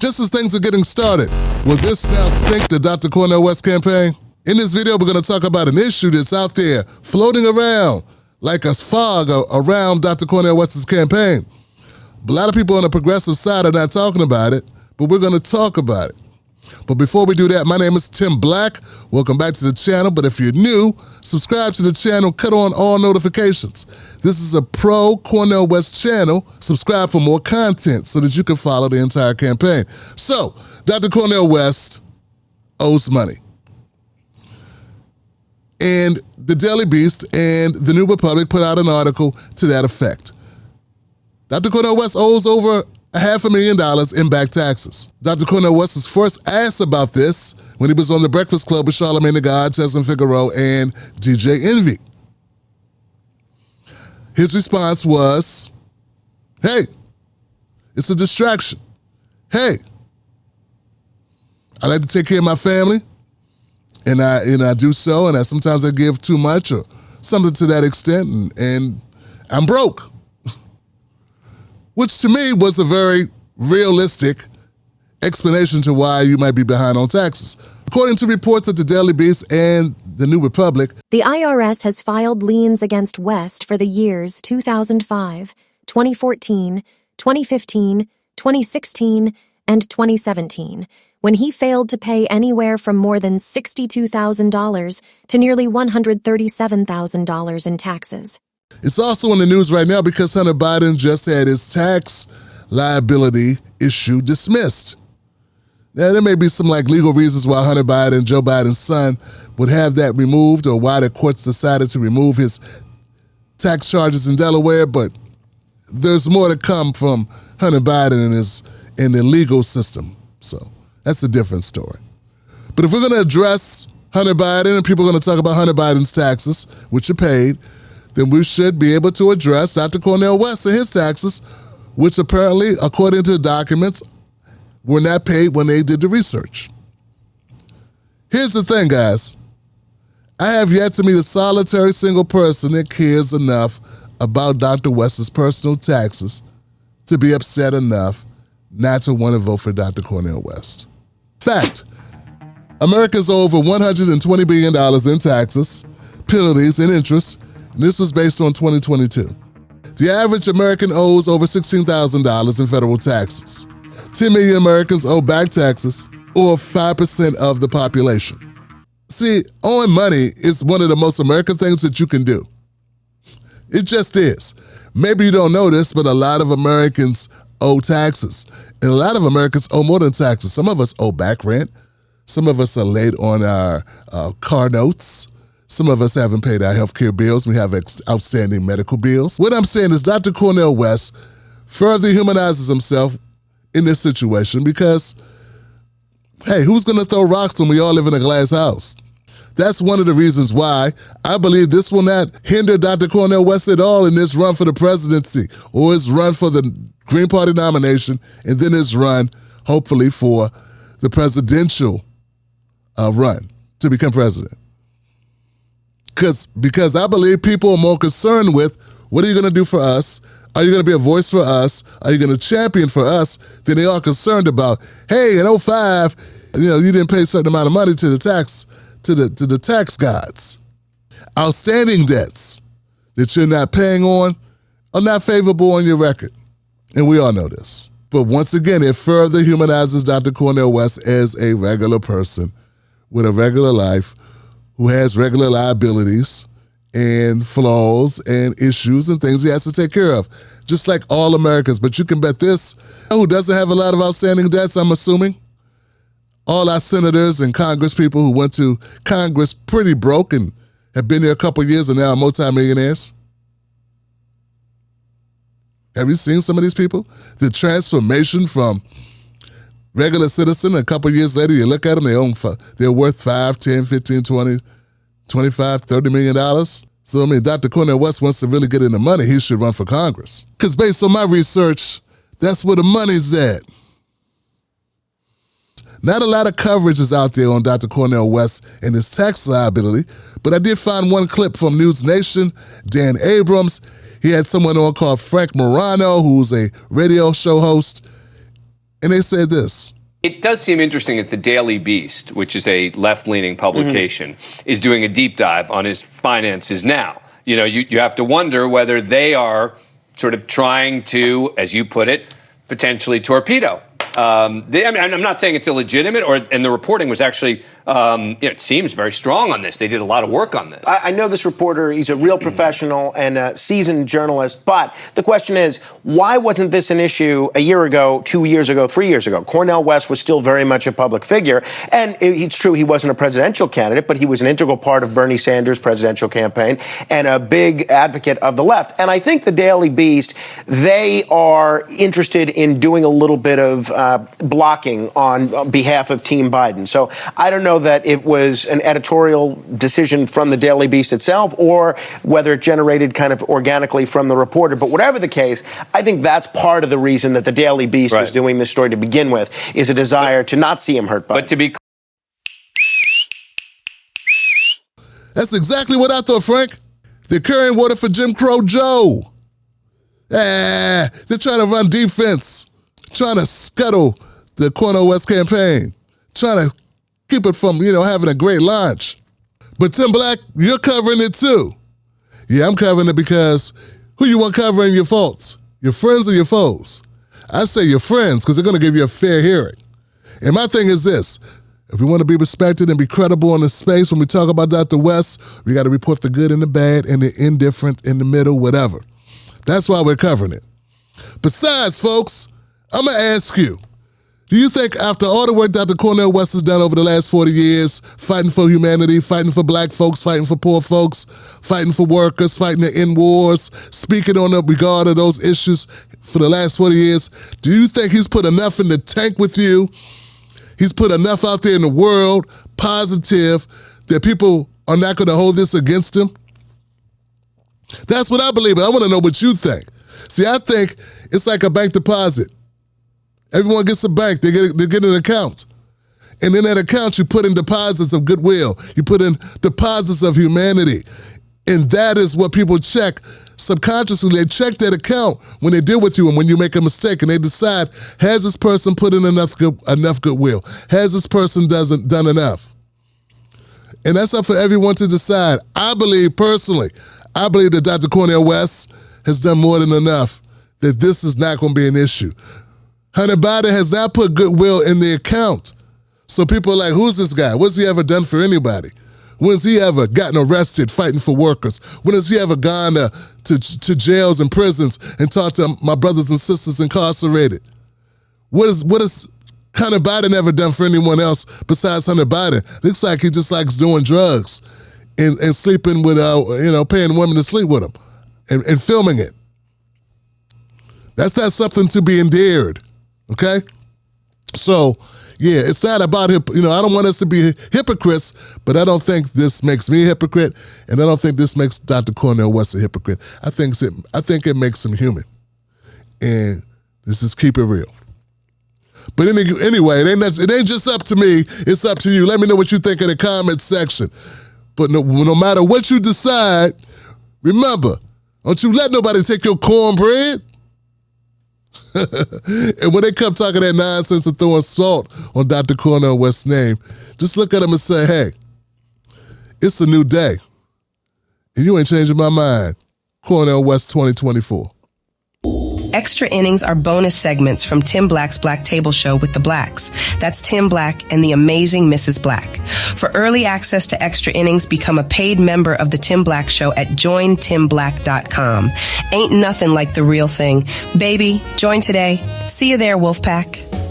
Just as things are getting started, will this now sink the Dr. Cornel West campaign? In this video, we're going to talk about an issue that's out there floating around like a fog around Dr. Cornel West's campaign. A lot of people on the progressive side are not talking about it, but we're going to talk about it. But before we do that, my name is Tim Black. Welcome back to the channel. But if you're new, subscribe to the channel, cut on all notifications. This is a pro Cornel West channel. Subscribe for more content so that you can follow the entire campaign. So, Dr. Cornel West owes money. And the Daily Beast and the New Republic put out an article to that effect. Dr. Cornel West owes over $500,000 in back taxes. Dr. Cornel West was first asked about this when he was on The Breakfast Club with Charlamagne the God, Tessin Figueroa, and DJ Envy. His response was, hey, it's a distraction. Hey, I like to take care of my family, and I do so, and sometimes I give too much or something to that extent, and I'm broke. Which to me was a very realistic explanation to why you might be behind on taxes. According to reports at the Daily Beast and the New Republic, the IRS has filed liens against West for the years 2005, 2014, 2015, 2016, and 2017, when he failed to pay anywhere from more than $62,000 to nearly $137,000 in taxes. It's also in the news right now because Hunter Biden just had his tax liability issue dismissed. Now, there may be some legal reasons why Hunter Biden, Joe Biden's son, would have that removed or why the courts decided to remove his tax charges in Delaware, but there's more to come from Hunter Biden in the legal system. So that's a different story. But if we're going to address Hunter Biden and people are going to talk about Hunter Biden's taxes, which are paid, then we should be able to address Dr. Cornel West and his taxes, which apparently, according to the documents, were not paid when they did the research. Here's the thing, guys. I have yet to meet a solitary single person that cares enough about Dr. West's personal taxes to be upset enough not to want to vote for Dr. Cornel West. Fact, Americans owe over $120 billion in taxes, penalties, and interest. And this was based on 2022. The average American owes over $16,000 in federal taxes. 10 million Americans owe back taxes, or 5% of the population. See, owing money is one of the most American things that you can do. It just is. Maybe you don't know this, but a lot of Americans owe taxes. And a lot of Americans owe more than taxes. Some of us owe back rent. Some of us are late on our car notes. Some of us haven't paid our health care bills. We have outstanding medical bills. What I'm saying is Dr. Cornel West further humanizes himself in this situation because, hey, who's going to throw rocks when we all live in a glass house? That's one of the reasons why I believe this will not hinder Dr. Cornel West at all in this run for the presidency or his run for the Green Party nomination and then his run, hopefully, for the presidential run to become president. Because I believe people are more concerned with what are you going to do for us? Are you going to be a voice for us? Are you going to champion for us? Than they are concerned about, hey, in 2005, you didn't pay a certain amount of money to the tax gods. Outstanding debts that you're not paying on are not favorable on your record. And we all know this. But once again, it further humanizes Dr. Cornel West as a regular person with a regular life who has regular liabilities and flaws and issues and things he has to take care of, just like all Americans. But you can bet this, who doesn't have a lot of outstanding debts, I'm assuming? All our senators and Congress people who went to Congress pretty broke and have been there a couple of years and now are multimillionaires. Have you seen some of these people? The transformation from regular citizen, a couple of years later, you look at them, they're worth 5, 10, 15, 20, 25, $30 million. So, I mean, Dr. Cornel West wants to really get into money, he should run for Congress. Because based on my research, that's where the money's at. Not a lot of coverage is out there on Dr. Cornel West and his tax liability, but I did find one clip from News Nation, Dan Abrams. He had someone on called Frank Morano, who's a radio show host, And they said this. It does seem interesting that the Daily Beast, which is a left-leaning publication, is doing a deep dive on his finances now. You know, you have to wonder whether they are sort of trying to, as you put it, potentially torpedo. I'm not saying it's illegitimate, and the reporting was actually, it seems very strong on this. They did a lot of work on this. I know this reporter. He's a real professional and a seasoned journalist. But the question is, why wasn't this an issue a year ago, 2 years ago, 3 years ago? Cornel West was still very much a public figure. And it's true he wasn't a presidential candidate, but he was an integral part of Bernie Sanders' presidential campaign and a big advocate of the left. And I think the Daily Beast, they are interested in doing a little bit of blocking on behalf of Team Biden. So I don't know that it was an editorial decision from the Daily Beast itself or whether it generated kind of organically from the reporter. But whatever the case, I think that's part of the reason that the Daily Beast is doing this story to begin with, is a desire to not see him hurt Biden. But to be That's exactly what I thought, Frank. They're carrying water for Jim Crow Joe. They're trying to run defense, trying to scuttle the Cornel West campaign, trying to keep it from, having a great launch. But Tim Black, you're covering it too. Yeah, I'm covering it because who you want covering your faults? Your friends or your foes? I say your friends because they're going to give you a fair hearing. And my thing is this. If we want to be respected and be credible in the space when we talk about Dr. West, we got to report the good and the bad and the indifferent in the middle, whatever. That's why we're covering it. Besides, folks, I'm going to ask you, do you think after all the work Dr. Cornel West has done over the last 40 years, fighting for humanity, fighting for black folks, fighting for poor folks, fighting for workers, fighting to end wars, speaking on the regard of those issues for the last 40 years, do you think he's put enough in the tank with you? He's put enough out there in the world, positive, that people are not going to hold this against him? That's what I believe, but I want to know what you think. See, I think it's like a bank deposit. Everyone gets a bank, they get an account. And in that account, you put in deposits of goodwill. You put in deposits of humanity. And that is what people check subconsciously. They check that account when they deal with you and when you make a mistake, and they decide, has this person put in enough goodwill? Has this person done enough? And that's up for everyone to decide. I believe that Dr. Cornel West has done more than enough, that this is not going to be an issue. Hunter Biden has not put goodwill in the account. So people are like, who's this guy? What's he ever done for anybody? When's he ever gotten arrested fighting for workers? When has he ever gone to jails and prisons and talked to my brothers and sisters incarcerated? What has Hunter Biden ever done for anyone else besides Hunter Biden? Looks like he just likes doing drugs and sleeping with, paying women to sleep with him and filming it. That's not something to be endeared. Okay? So, yeah, it's not about I don't want us to be hypocrites, but I don't think this makes me a hypocrite, and I don't think this makes Dr. Cornel West a hypocrite. I think it makes him human. And this is keep it real. But anyway, it ain't just up to me, it's up to you. Let me know what you think in the comments section. But no matter what you decide, remember, don't you let nobody take your cornbread. And when they come talking that nonsense and throwing salt on Dr. Cornel West's name, just look at them and say, hey, it's a new day. And you ain't changing my mind. Cornel West 2024. Extra Innings are bonus segments from Tim Black's Black Table Show with the Blacks. That's Tim Black and the amazing Mrs. Black. For early access to Extra Innings, become a paid member of the Tim Black Show at jointimblack.com. Ain't nothing like the real thing. Baby, join today. See you there, Wolfpack.